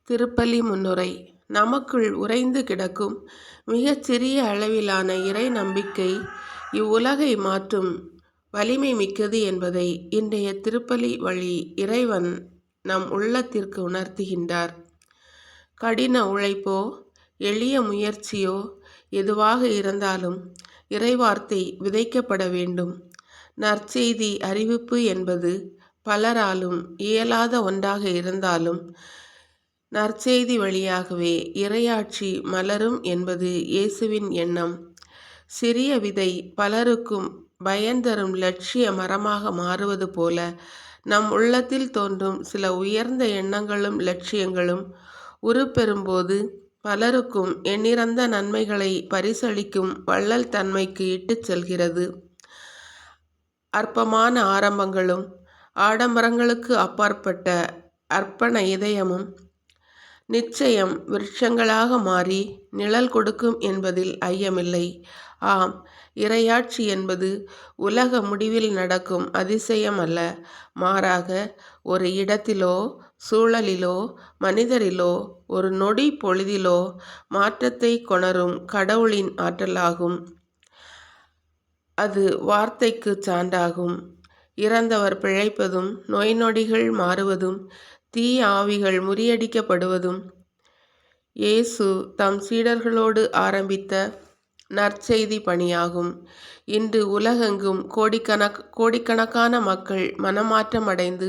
திருப்பலி முன்னுரை. நமக்குள் உறைந்து கிடக்கும் மிகச் சிறிய அளவிலான இறை நம்பிக்கை இவ்வுலகை மாற்றும் வலிமை மிக்கது என்பதை இன்றைய திருப்பலி வழி இறைவன் நம் உள்ளத்திற்கு உணர்த்துகின்றார். கடின உழைப்போ எளிய முயற்சியோ எதுவாக இருந்தாலும் இறைவார்த்தை விதைக்கப்பட வேண்டும். நற்செய்தி அறிவிப்பு என்பது பலராலும் இயலாத ஒன்றாக இருந்தாலும் நற்செய்தி வழியாகவே இறையாட்சி மலரும் என்பது இயேசுவின் எண்ணம். சிறிய விதை பலருக்கும் பயன்தரும் லட்சிய மரமாக மாறுவது போல நம் உள்ளத்தில் தோன்றும் சில உயர்ந்த எண்ணங்களும் லட்சியங்களும் உருப்பெறும்போது பலருக்கும் எண்ணிறந்த நன்மைகளை பரிசளிக்கும் வள்ளல் தன்மைக்கு இட்டுச் செல்கிறது. அற்பமான ஆரம்பங்களும் ஆடம்பரங்களுக்கு அப்பாற்பட்ட அர்ப்பண இதயமும் நிச்சயம் விருட்சங்களாக மாறி நிழல் கொடுக்கும் என்பதில் ஐயமில்லை. ஆம், இறையாட்சி என்பது உலக முடிவில் நடக்கும் அதிசயம் அல்ல. மாறாக ஒரு இடத்திலோ சூழலிலோ மனிதரிலோ ஒரு நொடி பொழுதிலோ மாற்றத்தை கொணரும் கடவுளின் ஆற்றலாகும். அது வார்த்தைக்கு சான்றாகும். இறந்தவர் பிழைப்பதும் நோய் நொடிகள் மாறுவதும் தீய ஆவிகள் முறியடிக்கப்படுவதும் இயேசு தம் சீடர்களோடு ஆரம்பித்த நற்செய்தி பணியாகும். இன்று உலகெங்கும் கோடிக்கணக்கான மக்கள் மனமாற்றம் அடைந்து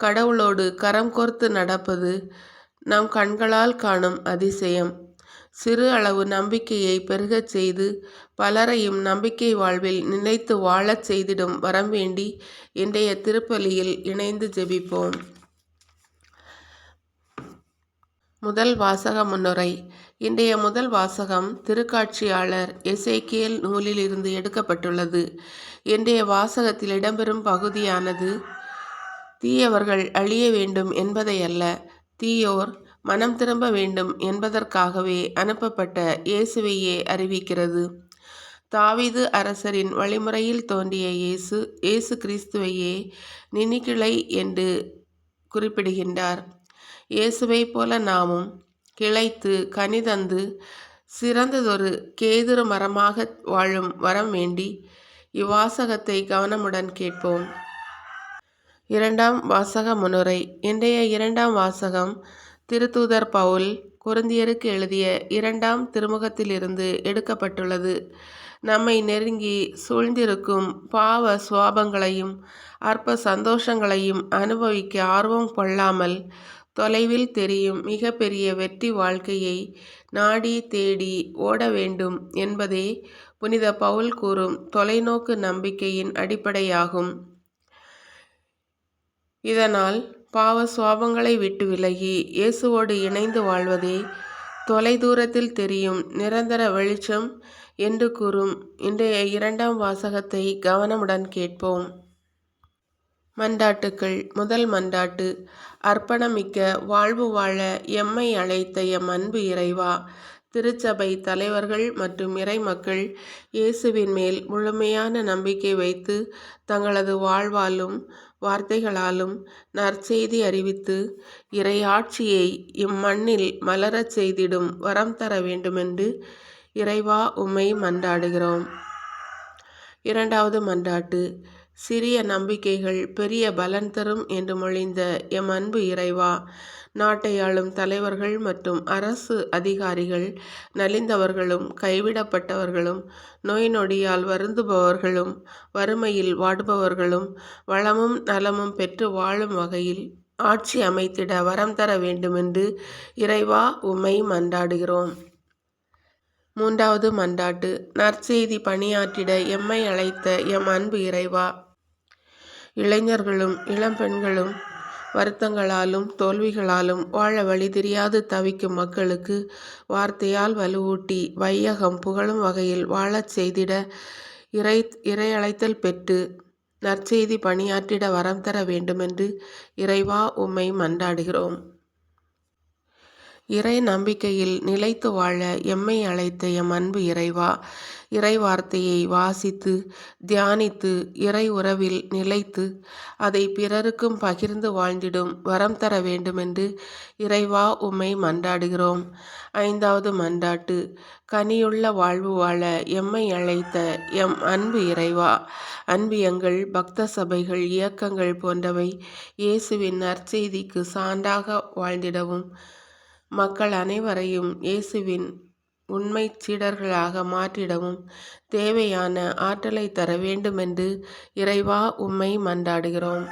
கடவுளோடு கரம் கோர்த்து நடப்பது நம் கண்களால் காணும் அதிசயம். சிறு அளவு நம்பிக்கையை பெருகச் செய்து பலரையும் நம்பிக்கை வாழ்வில் நிலைத்து வாழச் செய்திடும் வரம் வேண்டி இன்றைய திருப்பலியில் இணைந்து ஜெபிப்போம். முதல் வாசக முன்னுரை. இன்றைய முதல் வாசகம் திருக்காட்சியாளர் எசேக்கியேல் நூலில் இருந்து எடுக்கப்பட்டுள்ளது. இன்றைய வாசகத்தில் இடம்பெறும் பகுதியானது தீயவர்கள் அழிய வேண்டும் என்பதை அல்ல, தீயோர் மனம் திரும்ப வேண்டும் என்பதற்காகவே அனுப்பப்பட்ட இயேசுவையே அறிவிக்கிறது. தாவீது அரசரின் வழிமுறையில் தோன்றிய இயேசு கிறிஸ்துவையே நினிகிளை என்று குறிப்பிடுகின்றார். இயேசுவை போல நாமும் கிளைத்து கனிதந்து சிறந்ததொரு கேதுரு மரமாக வாழும் வரம் வேண்டி இவ்வாசகத்தை கவனமுடன் கேட்போம். இரண்டாம் வாசக முன்னுரை. இன்றைய இரண்டாம் வாசகம் திருத்தூதர் பவுல் கொரிந்தியருக்கு எழுதிய 2ஆம் திருமுகத்திலிருந்து எடுக்கப்பட்டுள்ளது. நம்மை நெருங்கி சூழ்ந்திருக்கும் பாவ சுவாபங்களையும் அற்ப சந்தோஷங்களையும் அனுபவிக்க ஆர்வம் கொள்ளாமல் தொலைவில் தெரியும் மிக பெரிய வெற்றி வாழ்க்கையை நாடி தேடி ஓட வேண்டும் என்பதே புனித பவுல் கூறும் தொலைநோக்கு நம்பிக்கையின் அடிப்படையாகும். இதனால் பாவ சுவாபங்களை விட்டு விலகி இயேசுவோடு இணைந்து வாழ்வதே தொலைதூரத்தில் தெரியும் நிரந்தர வெளிச்சம் என்று கூறும் இன்றைய இரண்டாம் வாசகத்தை கவனமுடன் கேட்போம். மன்றாட்டுக்கள். முதல் மன்றாட்டு. அர்ப்பணமிக்க வாழ்வு வாழ எம்மை அழைத்த எம் அன்பு இறைவா, திருச்சபை தலைவர்கள் மற்றும் இறைமக்கள் இயேசுவின் மேல் முழுமையான நம்பிக்கை வைத்து தங்களது வாழ்வாலும் வார்த்தைகளாலும் நற்செய்தி அறிவித்து இறையாட்சியை இம்மண்ணில் மலரச் செய்திடும் வரம் தர வேண்டுமென்று இறைவா உம்மை மன்றாடுகிறோம். இரண்டாவது மன்றாட்டு. சிறிய நம்பிக்கைகள் பெரிய பலன் தரும் என்று மொழிந்த எம் அன்பு இறைவா, நாட்டை ஆளும் தலைவர்கள் மற்றும் அரசு அதிகாரிகள் நலிந்தவர்களும் கைவிடப்பட்டவர்களும் நோய் நொடியால் வருந்துபவர்களும் வறுமையில் வாடுபவர்களும் வளமும் நலமும் பெற்று வாழும் வகையில் ஆட்சி அமைத்திட வரம் தர வேண்டுமென்று இறைவா உம்மை மன்றாடுகிறோம். மூன்றாவது மன்றாட்டு. நற்செய்தி பணியாற்றிட எம்மை அழைத்த எம் அன்பு இறைவா, இளைஞர்களும் இளம்பெண்களும் வருத்தங்களாலும் தோல்விகளாலும் வாழ வழி தெரியாது தவிக்கும் மக்களுக்கு வார்த்தையால் வலுவூட்டி வையகம் புகழும் வகையில் வாழச் செய்திட இறையழைத்தல் பெற்று நற்செய்தி பணியாற்றிட வரம் தர வேண்டுமென்று இறைவா உம்மை மன்றாடுகிறோம். இறை நம்பிக்கையில் நிலைத்து வாழ எம்மை அழைத்த எம் அன்பு இறைவா, இறை வார்த்தையை வாசித்து தியானித்து இறை உறவில் நிலைத்து அதை பிறருக்கும் பகிர்ந்து வாழ்ந்திடும் வரம் தர வேண்டுமென்று இறைவா உம்மை மன்றாடுகிறோம். 5வது மன்றாட்டு. கனியுள்ள வாழ்வு வாழ எம்மை அழைத்த எம் அன்பு இறைவா, அன்பியங்கள், பக்த சபைகள், இயக்கங்கள் போன்றவை இயேசுவின் நற்செய்திக்கு சான்றாக வாழ்ந்திடவும், மக்கள் அனைவரையும் இயேசுவின் உண்மை சீடர்களாக மாற்றிடவும் தேவையான ஆற்றலை தர வேண்டுமென்று இறைவா உம்மை மன்றாடுகிறோம்.